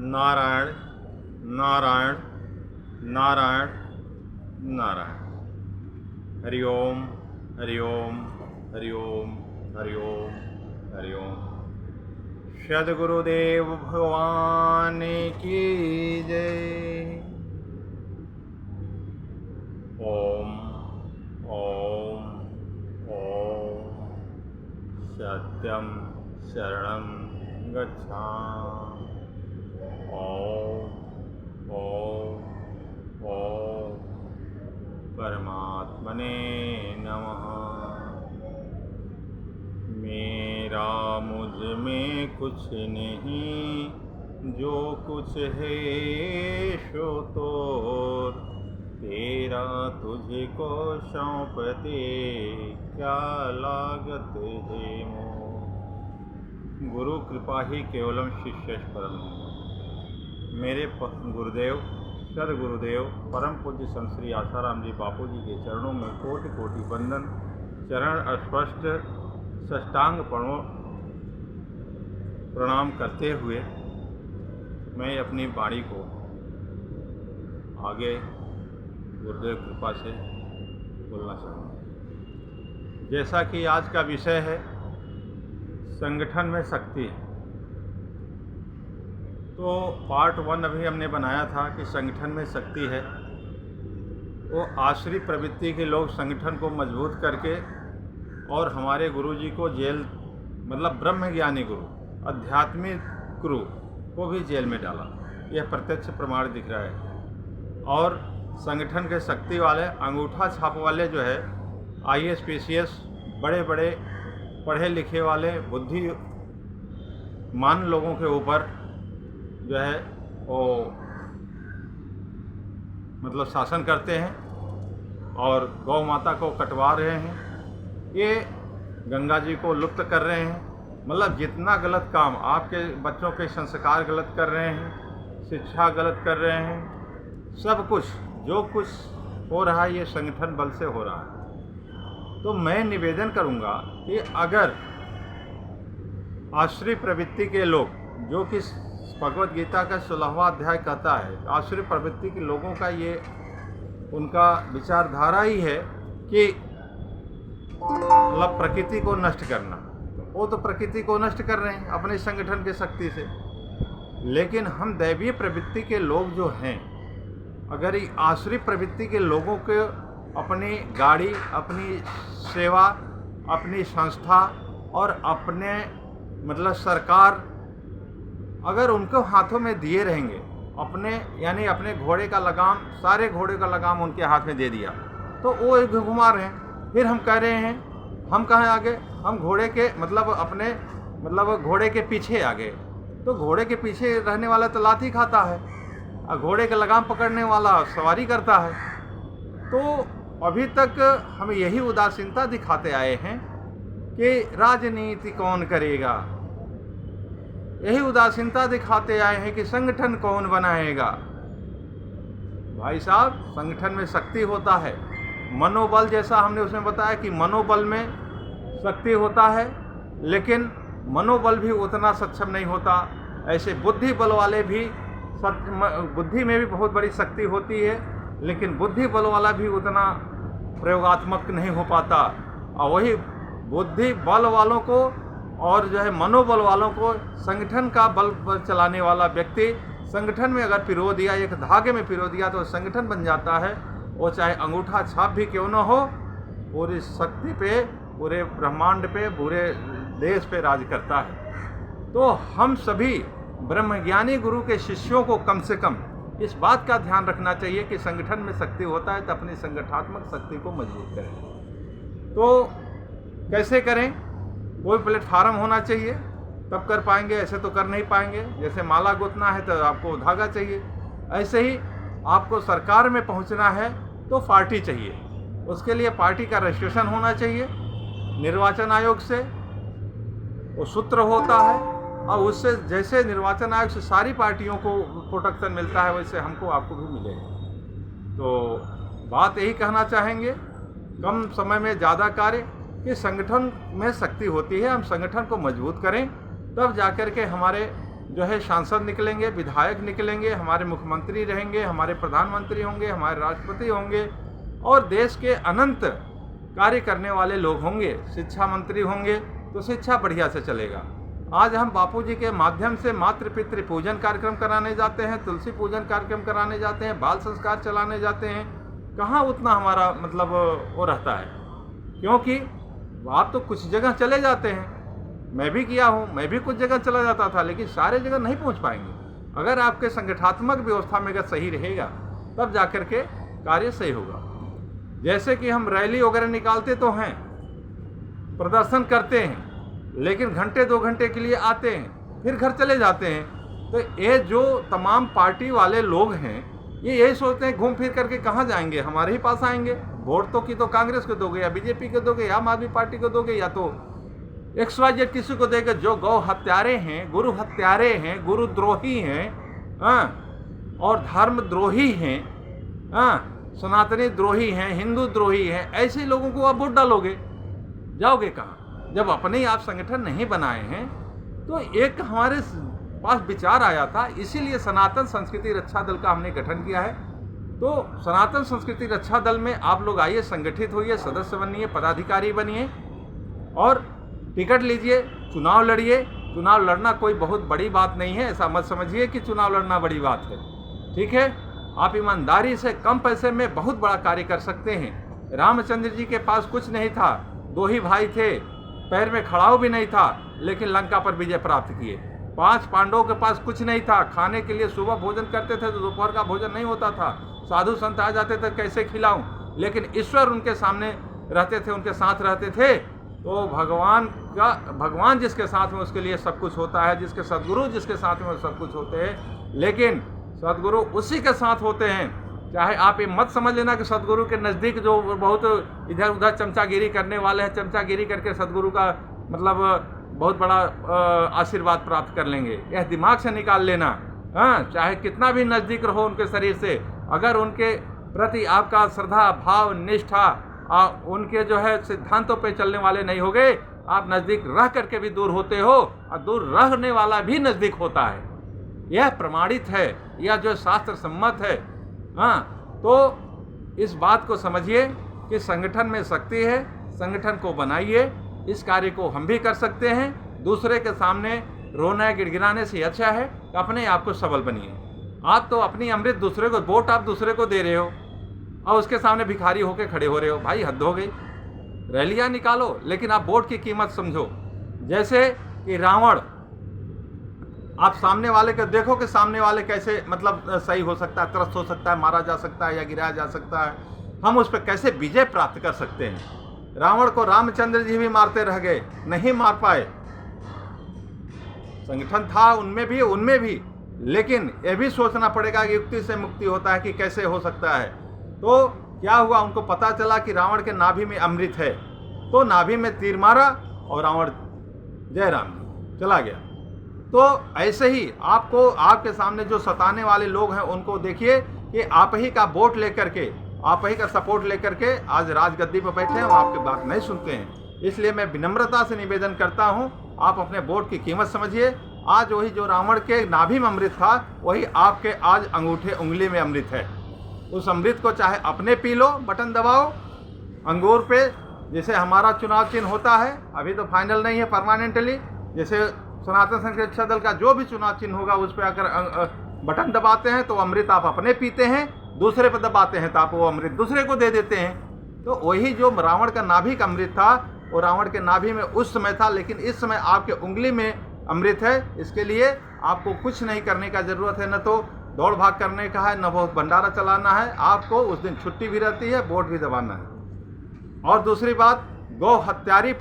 नारायण नारायण नारायण नारायण। हरि ओम हरि ओम हरि ओम हरि ओम हरि ओम। सद्गुरुदेव भगवान की जय। ओम ओम ओम। सत्यम शरणं गच्छामि। ओम ओम ओम। परमात्मने नमः। मेरा मुझ में कुछ नहीं, जो कुछ है सो तोर। तेरा तुझको सौंपते क्या लागत है मोर। गुरु कृपा ही केवलम शिष्य परम। मेरे गुरुदेव सदगुरुदेव परम पूज्य संत श्री आसाराम जी बापू जी के चरणों में कोटि कोटि वंदन। चरण स्पष्ट साष्टांग प्रणाम करते हुए मैं अपनी वाणी को आगे गुरुदेव कृपा से बोलना चाहूँगा। जैसा कि आज का विषय है संगठन में शक्ति, तो पार्ट 1 अभी हमने बनाया था कि संगठन में शक्ति है। वो आश्री प्रवृत्ति के लोग संगठन को मजबूत करके और हमारे गुरु जी को जेल, मतलब ब्रह्म ज्ञानी गुरु, आध्यात्मिक गुरु को भी जेल में डाला। यह प्रत्यक्ष प्रमाण दिख रहा है। और संगठन के शक्ति वाले अंगूठा छाप वाले जो है IAS PCS बड़े बड़े पढ़े लिखे वाले बुद्धिमान लोगों के ऊपर जो है वो मतलब शासन करते हैं और गौ माता को कटवा रहे हैं। ये गंगा जी को लुप्त कर रहे हैं। मतलब जितना गलत काम, आपके बच्चों के संस्कार गलत कर रहे हैं, शिक्षा गलत कर रहे हैं, सब कुछ जो कुछ हो रहा है ये संगठन बल से हो रहा है। तो मैं निवेदन करूंगा कि अगर आश्री प्रवृत्ति के लोग, जो कि भगवत गीता का 16वां अध्याय कहता है, आश्री प्रवृत्ति के लोगों का ये उनका विचारधारा ही है कि मतलब प्रकृति को नष्ट करना। तो वो तो प्रकृति को नष्ट कर रहे हैं अपने संगठन की शक्ति से। लेकिन हम दैवीय प्रवृत्ति के लोग जो हैं, अगर आश्री प्रवृत्ति के लोगों को अपनी गाड़ी, अपनी सेवा, अपनी संस्था और अपने मतलब सरकार अगर उनको हाथों में दिए रहेंगे, अपने यानी अपने घोड़े का लगाम, सारे घोड़े का लगाम उनके हाथ में दे दिया, तो वो एक घुमा रहे हैं। फिर हम कह रहे हैं हम कहाँ आगे, हम घोड़े के मतलब अपने मतलब घोड़े के पीछे आगे। तो घोड़े के पीछे रहने वाला तो लाठी खाता है और घोड़े का लगाम पकड़ने वाला सवारी करता है। तो अभी तक हम यही उदासीनता दिखाते आए हैं कि राजनीति कौन करेगा, यही उदासीनता दिखाते आए हैं कि संगठन कौन बनाएगा। भाई साहब, संगठन में शक्ति होता है, मनोबल, जैसा हमने उसमें बताया कि मनोबल में शक्ति होता है, लेकिन मनोबल भी उतना सक्षम नहीं होता। ऐसे बुद्धि बल वाले भी, बुद्धि में भी बहुत बड़ी शक्ति होती है, लेकिन बुद्धि बल वाला भी उतना प्रयोगात्मक नहीं हो पाता। और वही बुद्धि बल वालों को और जो है मनोबल वालों को संगठन का बल चलाने वाला व्यक्ति संगठन में अगर पिरो दिया, एक धागे में पिरो दिया, तो संगठन बन जाता है। वो चाहे अंगूठा छाप भी क्यों न हो, पूरी शक्ति पे, पूरे ब्रह्मांड पे, पूरे देश पे राज करता है। तो हम सभी ब्रह्मज्ञानी गुरु के शिष्यों को कम से कम इस बात का ध्यान रखना चाहिए कि संगठन में शक्ति होता है तो अपनी संगठनात्मक शक्ति को मजबूत करें। तो कैसे करें? कोई प्लेटफार्म होना चाहिए तब कर पाएंगे, ऐसे तो कर नहीं पाएंगे। जैसे माला गुथना है तो आपको धागा चाहिए, ऐसे ही आपको सरकार में पहुंचना है तो पार्टी चाहिए। उसके लिए पार्टी का रजिस्ट्रेशन होना चाहिए निर्वाचन आयोग से, वो सूत्र होता है, और उससे जैसे निर्वाचन आयोग से सारी पार्टियों को प्रोटेक्शन मिलता है, वैसे हमको आपको भी मिलेगा। तो बात यही कहना चाहेंगे, कम समय में ज़्यादा कार्य, कि संगठन में शक्ति होती है। हम संगठन को मजबूत करें, तब जाकर के हमारे जो है सांसद निकलेंगे, विधायक निकलेंगे, हमारे मुख्यमंत्री रहेंगे, हमारे प्रधानमंत्री होंगे, हमारे राष्ट्रपति होंगे और देश के अनंत कार्य करने वाले लोग होंगे, शिक्षा मंत्री होंगे, तो शिक्षा बढ़िया से चलेगा। आज हम बापूजी के माध्यम से मातृ पितृ पूजन कार्यक्रम कराने जाते हैं, तुलसी पूजन कार्यक्रम कराने जाते हैं, बाल संस्कार चलाने जाते हैं, कहाँ उतना हमारा मतलब वो रहता है, क्योंकि आप तो कुछ जगह चले जाते हैं, मैं भी किया हूँ, मैं भी कुछ जगह चला जाता था, लेकिन सारे जगह नहीं पहुँच पाएंगे। अगर आपके संगठनात्मक व्यवस्था में अगर सही रहेगा तब जाकर के कार्य सही होगा। जैसे कि हम रैली वगैरह निकालते तो हैं, प्रदर्शन करते हैं, लेकिन घंटे 2 घंटे के लिए आते हैं, फिर घर चले जाते हैं। तो ये जो तमाम पार्टी वाले लोग हैं, ये यही सोचते हैं घूम फिर करके कहाँ जाएंगे, हमारे ही पास आएंगे। वोट तो की तो कांग्रेस को दोगे या बीजेपी को दोगे या आम आदमी पार्टी को दोगे या तो XYZ किसी को देगा जो गौ हत्यारे हैं, गुरु हत्यारे हैं, गुरुद्रोही हैं, और धर्म द्रोही हैं, सनातनी द्रोही हैं, हिंदू द्रोही हैं। ऐसे लोगों को आप वोट डालोगे, जाओगे कहाँ? जब अपने ही आप संगठन नहीं बनाए हैं। तो एक हमारे पास विचार आया था, इसीलिए सनातन संस्कृति रक्षा दल का हमने गठन किया है। तो सनातन संस्कृति रक्षा दल में आप लोग आइए, संगठित होइए, सदस्य बनिए, पदाधिकारी बनिए और टिकट लीजिए, चुनाव लड़िए। चुनाव लड़ना कोई बहुत बड़ी बात नहीं है, ऐसा मत समझिए कि चुनाव लड़ना बड़ी बात है। ठीक है, आप ईमानदारी से कम पैसे में बहुत बड़ा कार्य कर सकते हैं। रामचंद्र जी के पास कुछ नहीं था, 2 ही भाई थे, पैर में खड़ाऊ भी नहीं था, लेकिन लंका पर विजय प्राप्त किए। 5 पांडवों के पास कुछ नहीं था, खाने के लिए सुबह भोजन करते थे तो दोपहर का भोजन नहीं होता था, साधु संत आ जाते थे, कैसे खिलाऊं, लेकिन ईश्वर उनके सामने रहते थे, उनके साथ रहते थे। तो भगवान जिसके साथ में उसके लिए सब कुछ होता है, जिसके सद्गुरु जिसके साथ में सब कुछ होते हैं, लेकिन सद्गुरु उसी के साथ होते हैं। चाहे आप ये मत समझ लेना कि सद्गुरु के नज़दीक जो बहुत इधर उधर चमचागिरी करने वाले हैं, चमचागिरी करके सद्गुरु का मतलब बहुत बड़ा आशीर्वाद प्राप्त कर लेंगे, यह दिमाग से निकाल लेना। चाहे कितना भी नज़दीक रहो उनके शरीर से, अगर उनके प्रति आपका श्रद्धा भाव निष्ठा उनके जो है सिद्धांतों पे चलने वाले नहीं होगे, आप नज़दीक रह करके भी दूर होते हो और दूर रहने वाला भी नज़दीक होता है। यह प्रमाणित है, यह जो शास्त्र सम्मत है। तो इस बात को समझिए कि संगठन में शक्ति है, संगठन को बनाइए। इस कार्य को हम भी कर सकते हैं। दूसरे के सामने रोना गिड़गिड़ाने से अच्छा है कि अपने आप को सबल बनिए। आप तो अपनी अमृत दूसरे को, वोट आप दूसरे को दे रहे हो और उसके सामने भिखारी होकर खड़े हो रहे हो। भाई हद हो गई। रैलियां निकालो, लेकिन आप वोट की कीमत समझो। जैसे कि रावण, आप सामने वाले को देखो कि सामने वाले कैसे मतलब सही हो सकता है, त्रस्त हो सकता है, मारा जा सकता है या गिराया जा सकता है, हम उस पर कैसे विजय प्राप्त कर सकते हैं। रावण को रामचंद्र जी भी मारते रह गए, नहीं मार पाए। संगठन था उनमें भी, लेकिन यह भी सोचना पड़ेगा कि युक्ति से मुक्ति होता है कि कैसे हो सकता है। तो क्या हुआ, उनको पता चला कि रावण के नाभि में अमृत है, तो नाभि में तीर मारा और रावण जय राम चला गया। तो ऐसे ही आपको, आपके सामने जो सताने वाले लोग हैं उनको देखिए कि आप ही का वोट लेकर के, आप ही का सपोर्ट लेकर के आज राजगद्दी पर बैठे हैं और आपकी बात नहीं सुनते हैं। इसलिए मैं विनम्रता से निवेदन करता हूं, आप अपने वोट की कीमत समझिए। आज वही जो रावण के नाभि में अमृत था, वही आपके आज अंगूठे उंगली में अमृत है। उस अमृत को चाहे अपने पी लो, बटन दबाओ अंगूर पे, जैसे हमारा चुनाव चिन्ह होता है, अभी तो फाइनल नहीं है परमानेंटली, जैसे सनातन संस्कृति रक्षा दल का जो भी चुनाव चिन्ह होगा उस पर आकर बटन दबाते हैं तो अमृत आप अपने पीते हैं, दूसरे पर दबाते हैं तो आप वो अमृत दूसरे को दे देते हैं। तो वही जो रावण का नाभि का अमृत था, वो रावण के नाभि में उस समय था, लेकिन इस समय आपके उंगली में अमृत है। इसके लिए आपको कुछ नहीं करने का ज़रूरत है, न तो दौड़ भाग करने का है, न बहुत भंडारा चलाना है। आपको उस दिन छुट्टी भी रहती है, वोट भी दबाना है। और दूसरी बात, गौ हत्यारी